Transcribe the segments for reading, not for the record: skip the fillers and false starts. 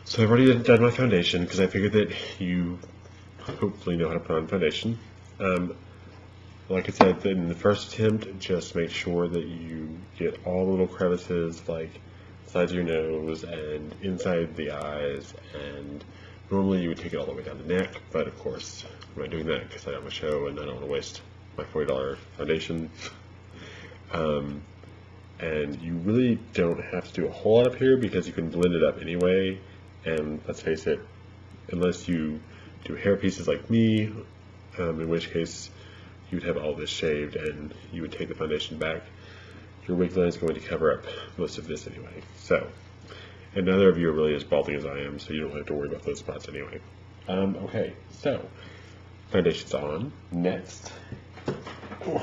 So I've already done my foundation because I figured that you hopefully know how to put on foundation. Like I said, in the first attempt, just make sure that you get all the little crevices, like sides of your nose and inside the eyes, and normally you would take it all the way down the neck, but of course I'm not doing that because I have a show and I don't want to waste my $40 foundation. And you really don't have to do a whole lot up here because you can blend it up anyway, and let's face it, unless you do hair pieces like me, in which case you would have all this shaved and you would take the foundation back, your wig line is going to cover up most of this anyway. So, and neither of you are really as balding as I am, so you don't have to worry about those spots anyway. Okay, so foundation's on. Next, you're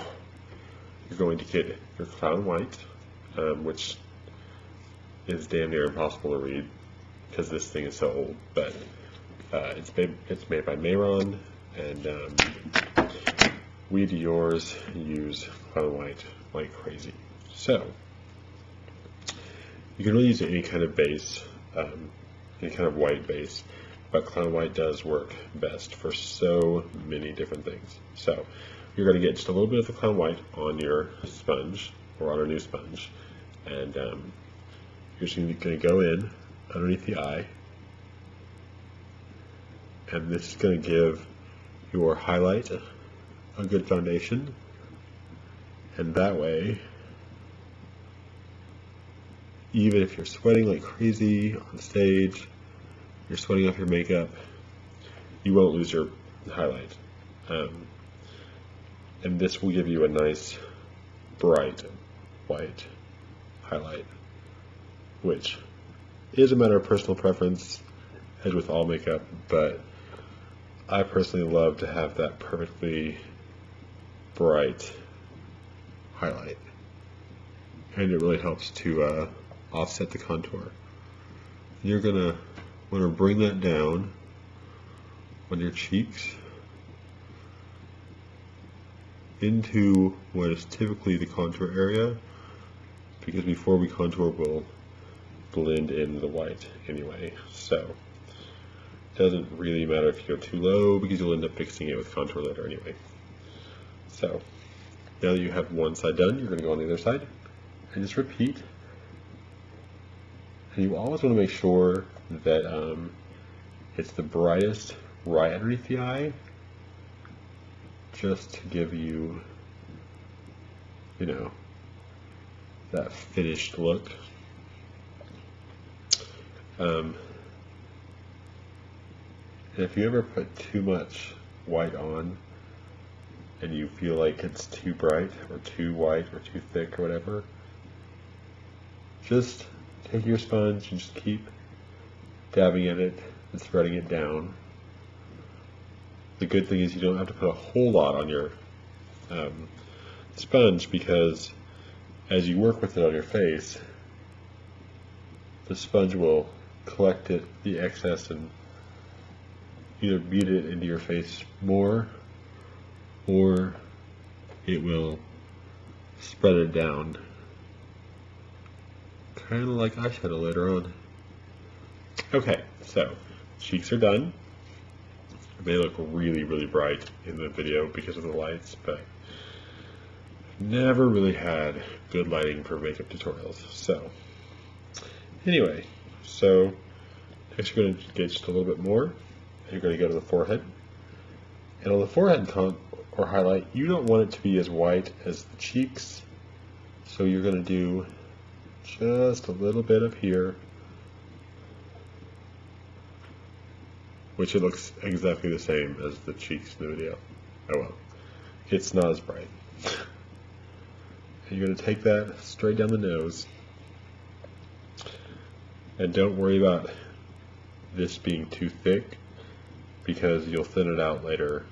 going to get your clown white, which is damn near impossible to read because this thing is so old, but it's made by Mayron, and we Dior's use clown white like crazy. So you can really use any kind of base, any kind of white base, but clown white does work best for so many different things. So you're going to get just a little bit of the clown white on your sponge, or on a new sponge, and you're just going to go in underneath the eye, and this is going to give your highlight a good foundation, and that way, even if you're sweating like crazy on stage, you're sweating off your makeup, you won't lose your highlight. And this will give you a nice bright white highlight, which is a matter of personal preference, as with all makeup, but I personally love to have that perfectly bright highlight, and it really helps to offset the contour. You're gonna want to bring that down on your cheeks into what is typically the contour area, because before we contour we'll blend in the white anyway, so it doesn't really matter if you go too low because you'll end up fixing it with contour later anyway. So now that you have one side done, you're going to go on the other side and just repeat. And you always want to make sure that it's the brightest right underneath the eye, just to give you, you know, that finished look. And if you ever put too much white on and you feel like it's too bright or too white or too thick or whatever, just take your sponge and just keep dabbing at it and spreading it down. The good thing is you don't have to put a whole lot on your sponge, because as you work with it on your face, the sponge will collect the excess, and either beat it into your face more, or it will spread it down, kind of like eyeshadow later on. Okay, so cheeks are done. They look really, really bright in the video because of the lights, but never really had good lighting for makeup tutorials. So anyway, so next you're going to get just a little bit more. You're going to go to the forehead, and on the forehead or highlight, you don't want it to be as white as the cheeks, so you're going to do just a little bit up here, which it looks exactly the same as the cheeks in the video. Oh well, it's not as bright. And you're going to take that straight down the nose, and don't worry about this being too thick, because you'll thin it out later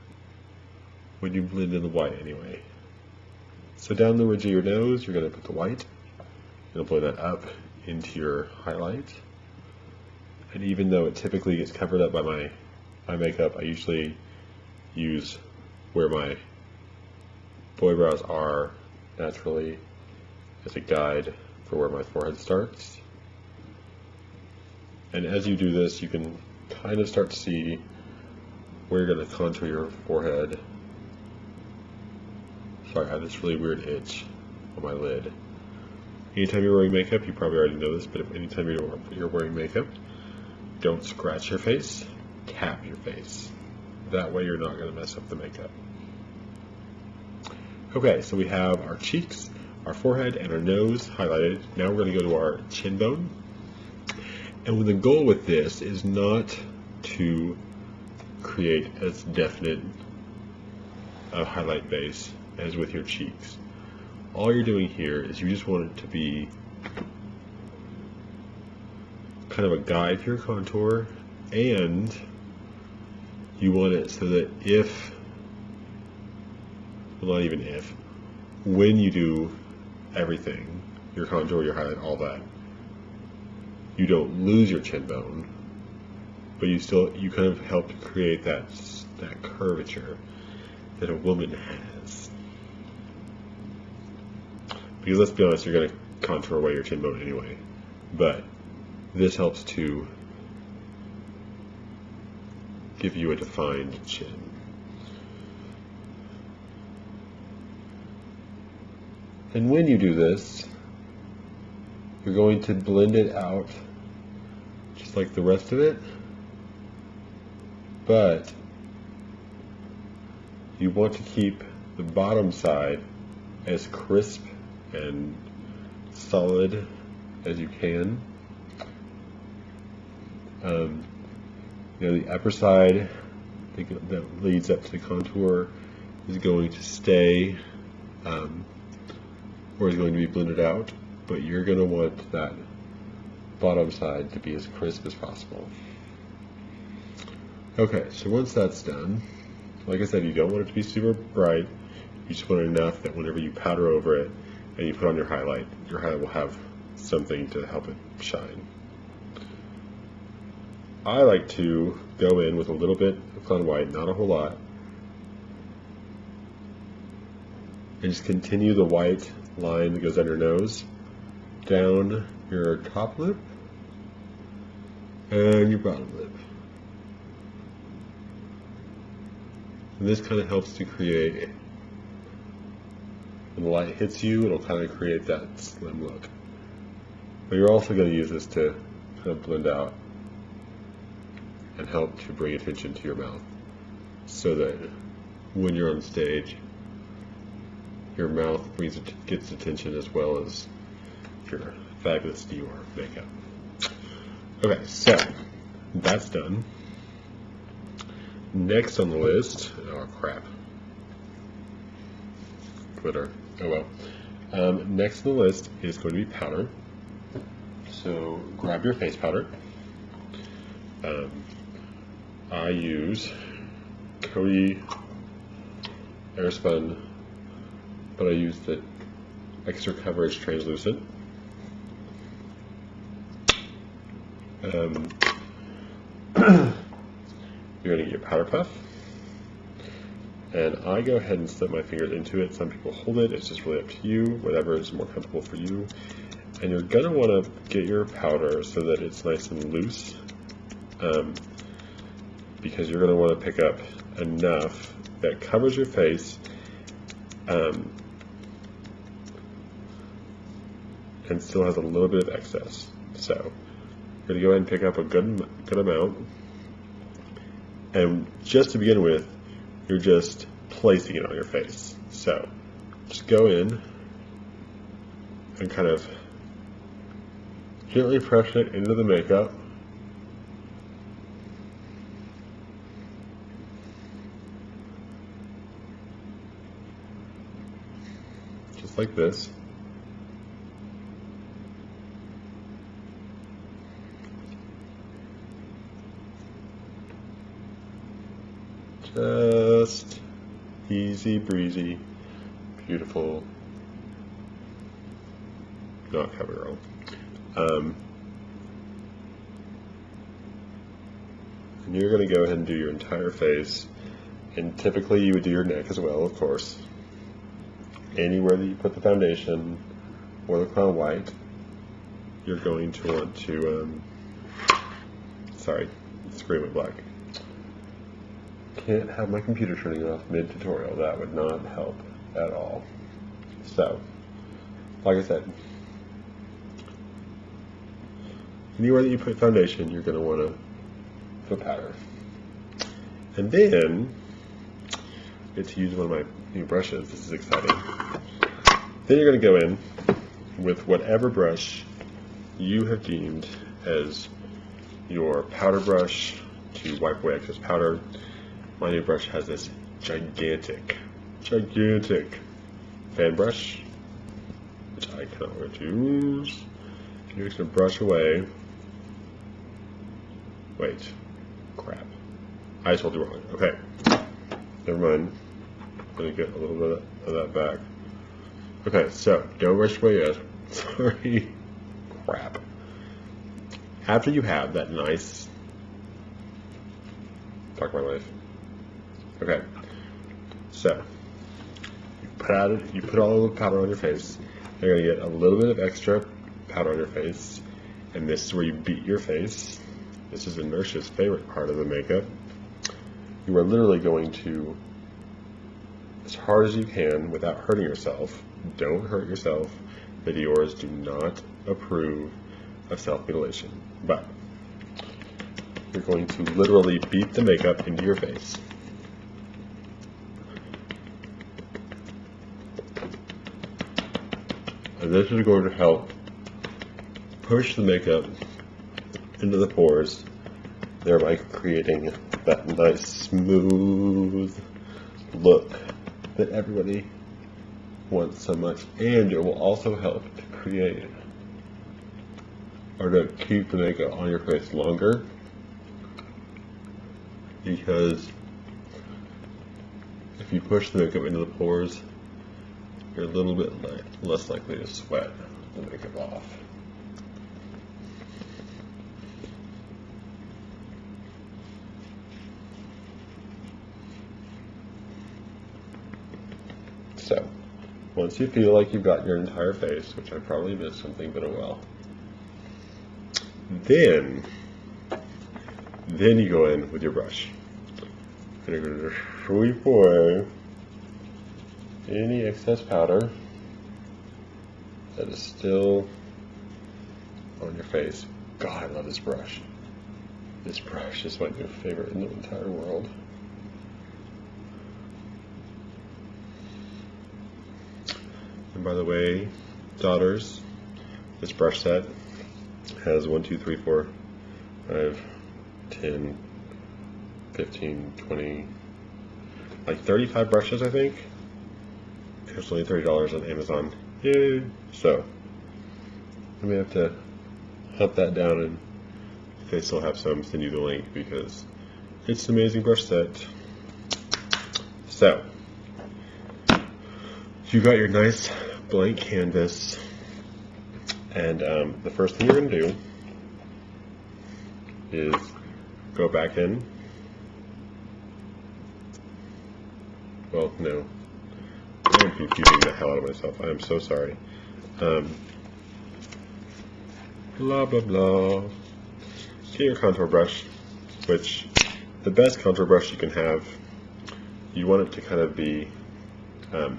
when you blend in the white anyway. So down the ridge of your nose, you're going to put the white. You'll blend that up into your highlight. And even though it typically gets covered up by my makeup, I usually use where my boy brows are naturally as a guide for where my forehead starts. And as you do this, you can kind of start to see where you're going to contour your forehead. Sorry, I have this really weird itch on my lid. Anytime you're wearing makeup, you probably already know this, but anytime you're wearing makeup, don't scratch your face, tap your face. That way you're not going to mess up the makeup. Okay, so we have our cheeks, our forehead, and our nose highlighted. Now we're going to go to our chin bone. And the goal with this is not to create as definite a highlight base as with your cheeks. All you're doing here is you just want it to be kind of a guide to your contour, and you want it so that well, not even if, when you do everything, your contour, your highlight, all that, you don't lose your chin bone, but you kind of help to create that curvature that a woman has. Because let's be honest, you're going to contour away your chin bone anyway, but this helps to give you a defined chin. And when you do this, you're going to blend it out just like the rest of it, but you want to keep the bottom side as crisp and solid as you can. The upper side that leads up to the contour is going to stay, or is going to be blended out, but you're going to want that bottom side to be as crisp as possible. Okay, so once that's done, like I said, you don't want it to be super bright. You just want enough that whenever you powder over it and you put on your highlight will have something to help it shine. I like to go in with a little bit of clown white, not a whole lot, and just continue the white line that goes down your nose, down your top lip, and your bottom lip. And this kind of helps to create, when the light hits you, it'll kind of create that slim look. But you're also going to use this to kind of blend out and help to bring attention to your mouth, so that when you're on stage, your mouth gets attention as well as your fabulous Dior makeup. Okay, so that's done. Next on the list, oh crap, glitter, oh well. Next on the list is going to be powder. So grab your face powder. I use Coty Airspun, but I use the extra coverage translucent. You're going to get your powder puff, and I go ahead and slip my fingers into it. Some people hold it, it's just really up to you, whatever is more comfortable for you. And you're going to want to get your powder so that it's nice and loose, because you're going to want to pick up enough that covers your face, and still has a little bit of excess. So you're going to go ahead and pick up a good amount, and just to begin with, you're just placing it on your face. So just go in and kind of gently press it into the makeup. Just like this. Just easy breezy, beautiful, not CoverGirl. And you're going to go ahead and do your entire face, and typically you would do your neck as well, of course. Anywhere that you put the foundation or the clown white, you're going to want to sorry, the screen went black. Can't have my computer turning off mid-tutorial. That would not help at all. So, like I said, anywhere that you put foundation, you're going to want to put powder. And then, I get to use one of my new brushes. This is exciting. Then you're going to go in with whatever brush you have deemed as your powder brush to wipe away excess powder. My new brush has this gigantic fan brush, which I cannot wait to use. You're just going to brush away. Wait, crap. I told you wrong. Okay, never mind. I'm going to get a little bit of that back. Okay, so don't rush away yet. Sorry. Crap. After you have that nice... Talk my life. Okay, so you put all the powder on your face. You're going to get a little bit of extra powder on your face, and this is where you beat your face. This is Inertia's favorite part of the makeup. You are literally going to, as hard as you can without hurting yourself. Don't hurt yourself. The Diors do not approve of self-mutilation, but you're going to literally beat the makeup into your face. And this is going to help push the makeup into the pores, thereby creating that nice smooth look that everybody wants so much. And it will also help to create or to keep the makeup on your face longer, because if you push the makeup into the pores, you're a little bit less likely to sweat the makeup off. So, once you feel like you've got your entire face, which I probably missed something, but oh well, then you go in with your brush. And you're going to sweep away any excess powder that is still on your face. God, I love this brush. This brush is my new favorite in the entire world. And by the way, daughters, this brush set has 1, 2, 3, 4, 5, 10, 15, 20, like 35 brushes, I think. It's only $30 on Amazon. Yay! So, I may have to hunt that down, and if they still have some, send you the link, because it's an amazing brush set. So, you got your nice blank canvas, and the first thing you're going to do is go back in. Well, no. I'm confusing the hell out of myself. I am so sorry. Blah, blah, blah. Get your contour brush, which the best contour brush you can have, you want it to kind of be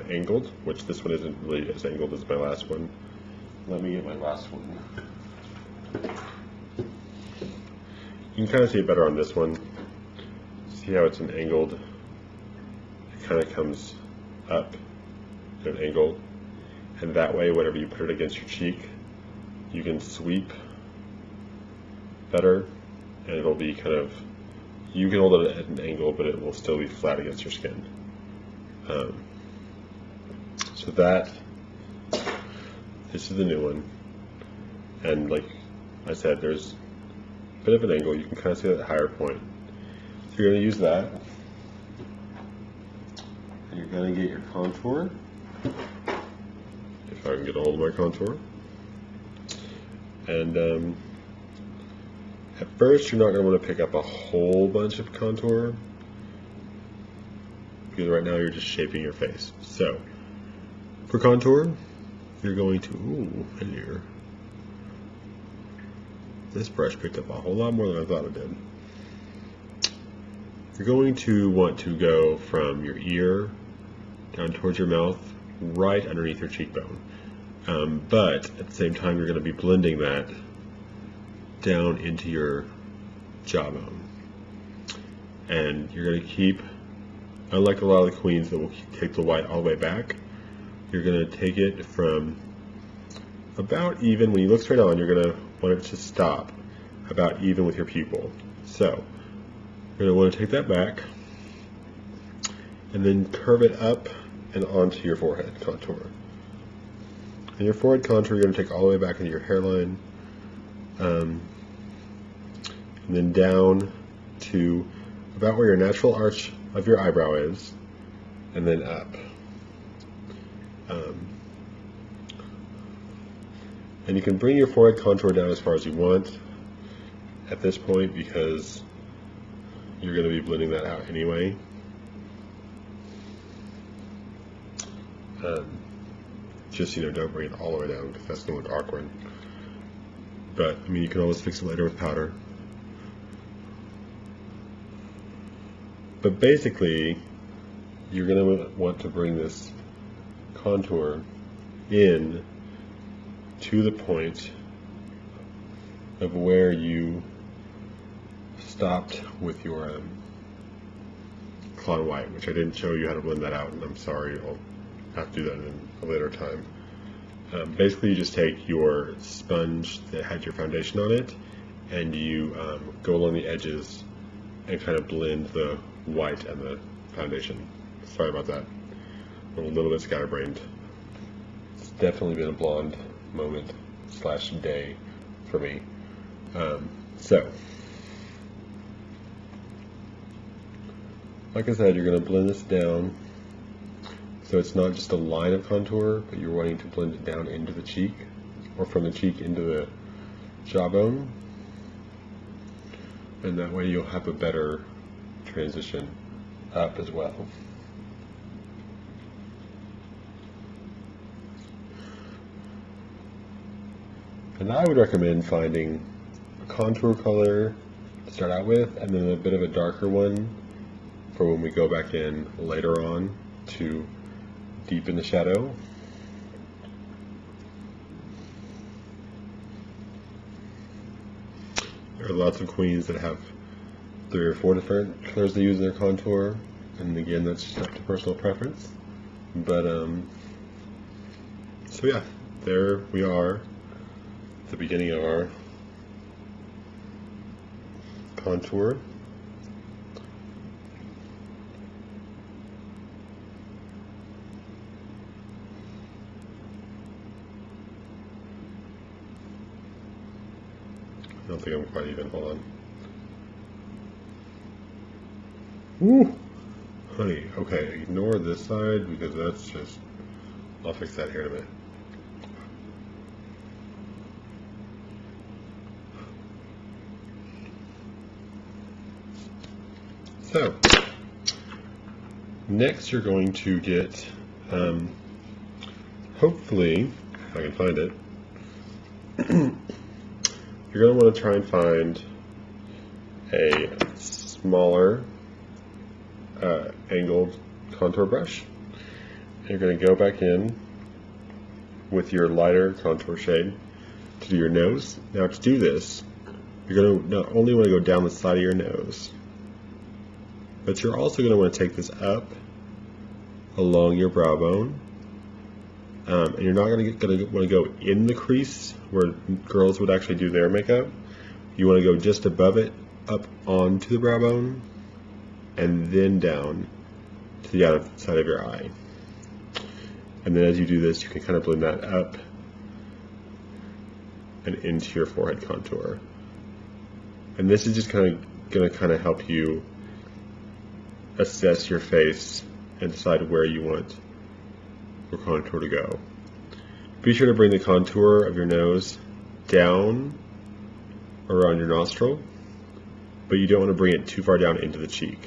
angled, which this one isn't really as angled as my last one. Let me get my last one. You can kind of see it better on this one. See how it's an angled, it kind of comes up at an angle, and that way whenever you put it against your cheek, you can sweep better, and it'll be kind of, you can hold it at an angle, but it will still be flat against your skin. So this is the new one, and like I said, there's a bit of an angle, you can kind of see that higher point. So you're going to use that, and you're going to get your contour, if I can get a hold of my contour, and at first you're not going to want to pick up a whole bunch of contour, because right now you're just shaping your face. So for contour, you're going to, This brush picked up a whole lot more than I thought it did. You're going to want to go from your ear down towards your mouth, right underneath your cheekbone. But at the same time, you're going to be blending that down into your jawbone. And you're going to keep, unlike a lot of the queens that will take the white all the way back, you're going to take it from about even, when you look straight on, you're going to want it to stop about even with your pupil. So you're going to want to take that back and then curve it up and onto your forehead contour. And your forehead contour you're going to take all the way back into your hairline, and then down to about where your natural arch of your eyebrow is, and then up. And you can bring your forehead contour down as far as you want at this point because you're going to be blending that out anyway. Just, don't bring it all the way down because that's going to look awkward. But, I mean, you can always fix it later with powder. But basically, you're going to want to bring this contour in to the point of where you stopped with your Clown White, which I didn't show you how to blend that out, and I'm sorry, I'll have to do that in a later time. Basically, you just take your sponge that had your foundation on it, and you go along the edges and kind of blend the white and the foundation. Sorry about that. I'm a little bit scatterbrained. It's definitely been a blonde moment / day for me. So, like I said, you're going to blend this down so it's not just a line of contour, but you're wanting to blend it down into the cheek, or from the cheek into the jawbone, and that way you'll have a better transition up as well. And I would recommend finding a contour color to start out with, and then a bit of a darker one for when we go back in later on to deepen the shadow. There are lots of queens that have 3 or 4 different colors they use in their contour, and again, that's just up to personal preference. But so yeah, there we are at the beginning of our contour. I don't think I'm quite even. Hold on. Woo! Honey, okay, ignore this side because that's just, I'll fix that here in a minute. So, next you're going to get, hopefully, if I can find it, you're going to want to try and find a smaller angled contour brush. And you're going to go back in with your lighter contour shade to do your nose. Now to do this, you're going to not only want to go down the side of your nose, but you're also going to want to take this up along your brow bone. And you're not going to want to go in the crease where girls would actually do their makeup. You want to go just above it, up onto the brow bone, and then down to the outside of your eye. And then as you do this, you can kind of blend that up and into your forehead contour. And this is just going to help you assess your face and decide where you want your contour to go. Be sure to bring the contour of your nose down around your nostril, but you don't want to bring it too far down into the cheek.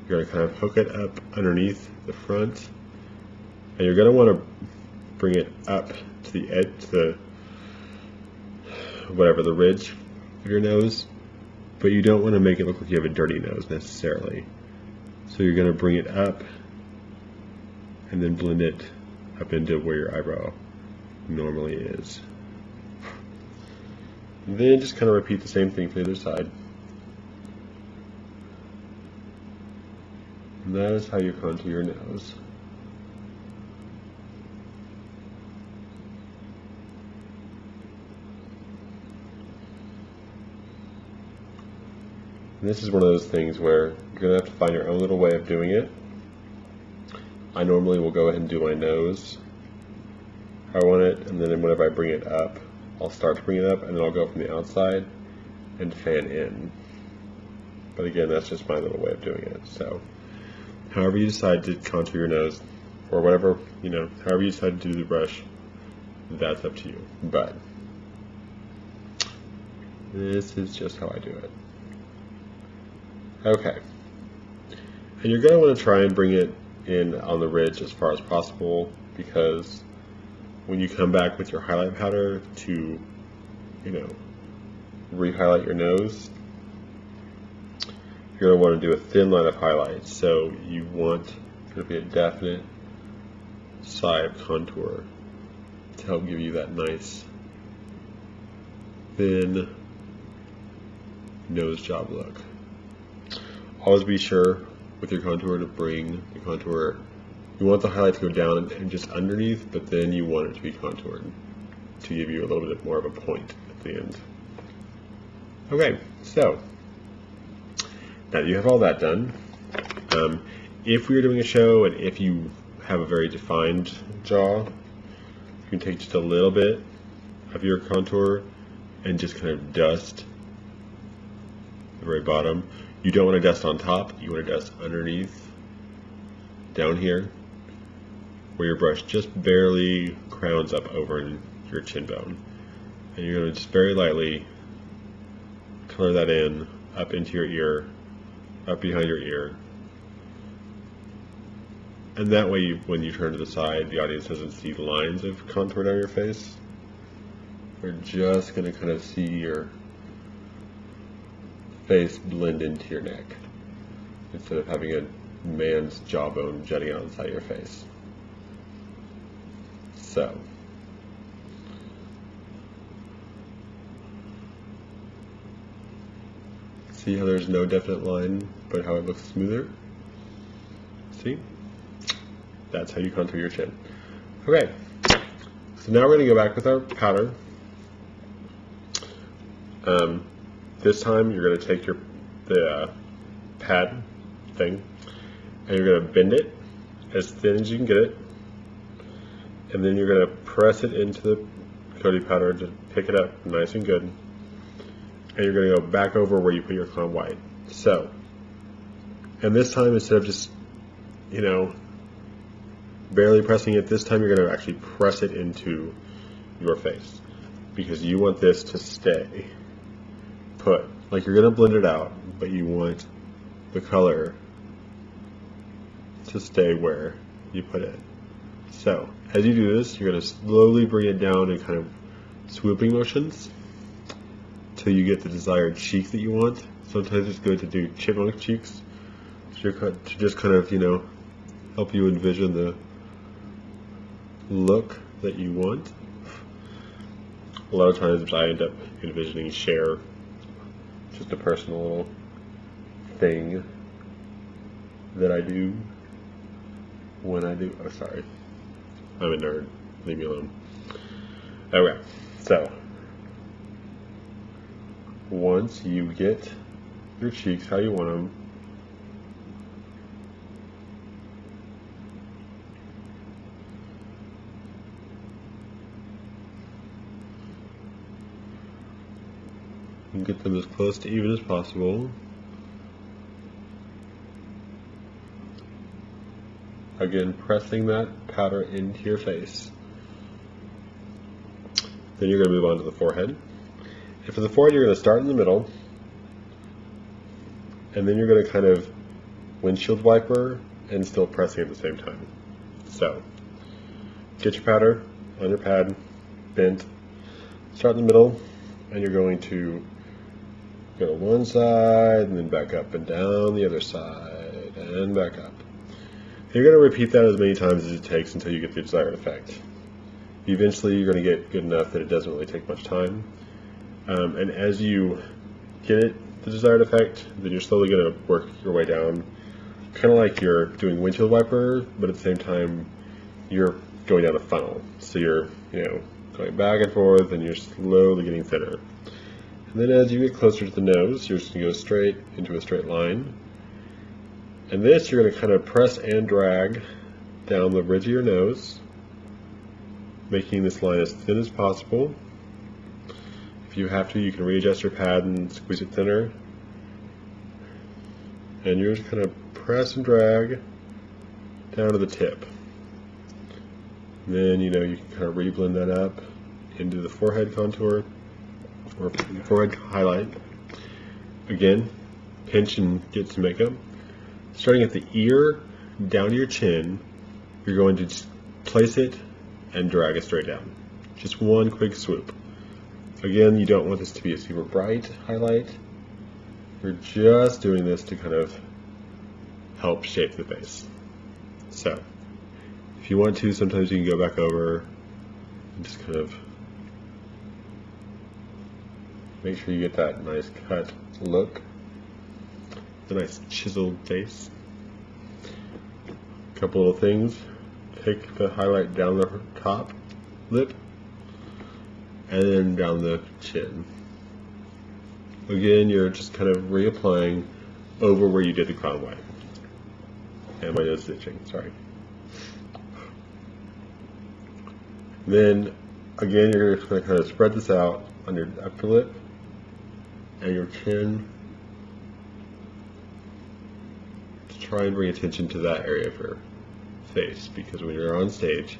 You're going to kind of hook it up underneath the front, and you're going to want to bring it up to the edge, to the whatever, the ridge of your nose, but you don't want to make it look like you have a dirty nose necessarily. So you're going to bring it up and then blend it up into where your eyebrow normally is. And then just kind of repeat the same thing for the other side. And that is how you contour your nose. And this is one of those things where you're going to have to find your own little way of doing it. I normally will go ahead and do my nose how I want it, and then whenever I bring it up, I'll start to bring it up, and then I'll go from the outside and fan in. But again, that's just my little way of doing it. So however you decide to contour your nose, or whatever, however you decide to do the brush, that's up to you. But this is just how I do it. Okay. And you're going to want to try and bring it in on the ridge as far as possible, because when you come back with your highlight powder to, re-highlight your nose, you're going to want to do a thin line of highlights. So you want there to be a definite side contour to help give you that nice thin nose job look. Always be sure with your contour to bring the contour, you want the highlight to go down and just underneath, but then you want it to be contoured to give you a little bit more of a point at the end. Okay, so now that you have all that done, if we are doing a show and if you have a very defined jaw, you can take just a little bit of your contour and just kind of dust the very bottom. You don't want to dust on top, you want to dust underneath, down here, where your brush just barely crowns up over your chin bone. And you're going to just very lightly color that in, up into your ear, up behind your ear. And that way, when you turn to the side, the audience doesn't see lines of contour down your face. We're just going to kind of see your face blend into your neck, instead of having a man's jawbone jutting out inside your face. So, see how there's no definite line, but how it looks smoother? See? That's how you contour your chin. Okay, so now we're going to go back with our powder. This time you're going to take the pad thing and you're going to bend it as thin as you can get it, and then you're going to press it into the coating powder to pick it up nice and good, and you're going to go back over where you put your clown white. So, and this time, instead of just barely pressing it, this time you're going to actually press it into your face, because you want this to stay put. Like, you're going to blend it out, but you want the color to stay where you put it. So as you do this, you're going to slowly bring it down in kind of swooping motions till you get the desired cheek that you want. Sometimes it's good to do chipmunk cheeks to just kind of help you envision the look that you want. A lot of times I end up envisioning Cher, just a personal little thing that I do when I do. Oh, sorry. I'm a nerd. Leave me alone. Okay, so once you get your cheeks how you want them, and get them as close to even as possible. Again, pressing that powder into your face. Then you're going to move on to the forehead. And for the forehead, you're going to start in the middle, and then you're going to kind of windshield wiper and still pressing at the same time. So, get your powder on your pad, bent, start in the middle, and you're going to go to one side and then back up and down the other side and back up. You're going to repeat that as many times as it takes until you get the desired effect. Eventually you're going to get good enough that it doesn't really take much time. And as you get the desired effect, then you're slowly going to work your way down, kind of like you're doing windshield wiper, but at the same time you're going down a funnel. So you're, going back and forth, and you're slowly getting thinner. And then as you get closer to the nose, you're just going to go straight into a straight line. And this you're going to kind of press and drag down the bridge of your nose, making this line as thin as possible. If you have to, you can readjust your pad and squeeze it thinner. And you're just kind of press and drag down to the tip. And then, you can kind of re-blend that up into the forehead contour or forehead highlight. Again, pinch and get some makeup. Starting at the ear down to your chin, you're going to just place it and drag it straight down. Just one quick swoop. Again, you don't want this to be a super bright highlight. You're just doing this to kind of help shape the face. So, if you want to, sometimes you can go back over and just kind of make sure you get that nice cut look, the nice chiseled face. A couple of things. Take the highlight down the top lip and then down the chin. Again, you're just kind of reapplying over where you did the crown white. And my nose stitching, sorry. Then, again, you're just going to kind of spread this out on your upper lip and your chin to try and bring attention to that area of your face, because when you're on stage,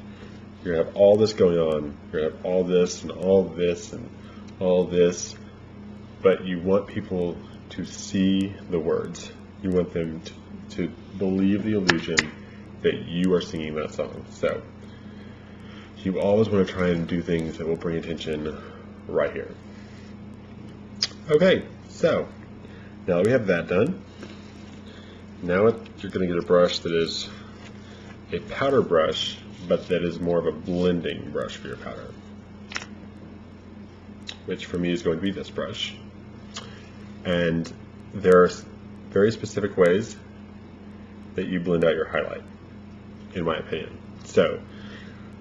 you're going to have all this going on. You're going to have all this and all this and all this, but you want people to see the words. You want them to believe the illusion that you are singing that song. So you always want to try and do things that will bring attention right here. Okay, so now that we have that done, now you're going to get a brush that is a powder brush, but that is more of a blending brush for your powder, which for me is going to be this brush. And there are very specific ways that you blend out your highlight, in my opinion. So,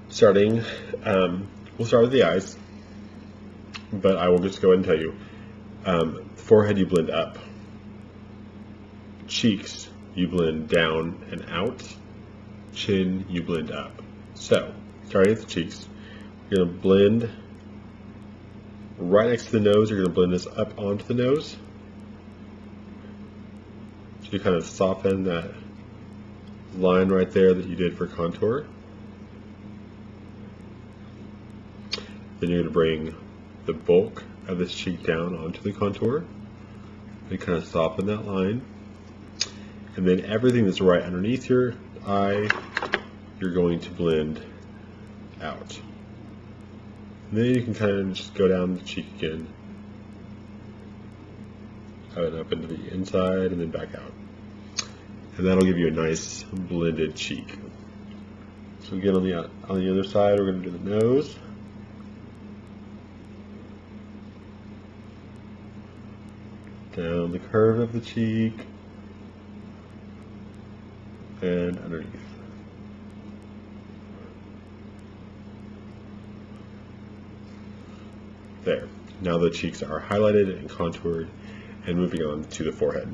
starting, we'll start with the eyes, but I will just go ahead and tell you. Forehead you blend up. Cheeks you blend down and out. Chin you blend up. So, starting at the cheeks, you're going to blend right next to the nose. You're going to blend this up onto the nose. So you kind of soften that line right there that you did for contour. Then you're going to bring the bulk of this cheek down onto the contour and kind of soften that line. And then everything that's right underneath your eye, you're going to blend out. And then you can kind of just go down the cheek again, and up into the inside and then back out. And that'll give you a nice blended cheek. So again, on the other side, we're going to do the nose. Down the curve of the cheek and underneath. There. Now the cheeks are highlighted and contoured, and moving on to the forehead.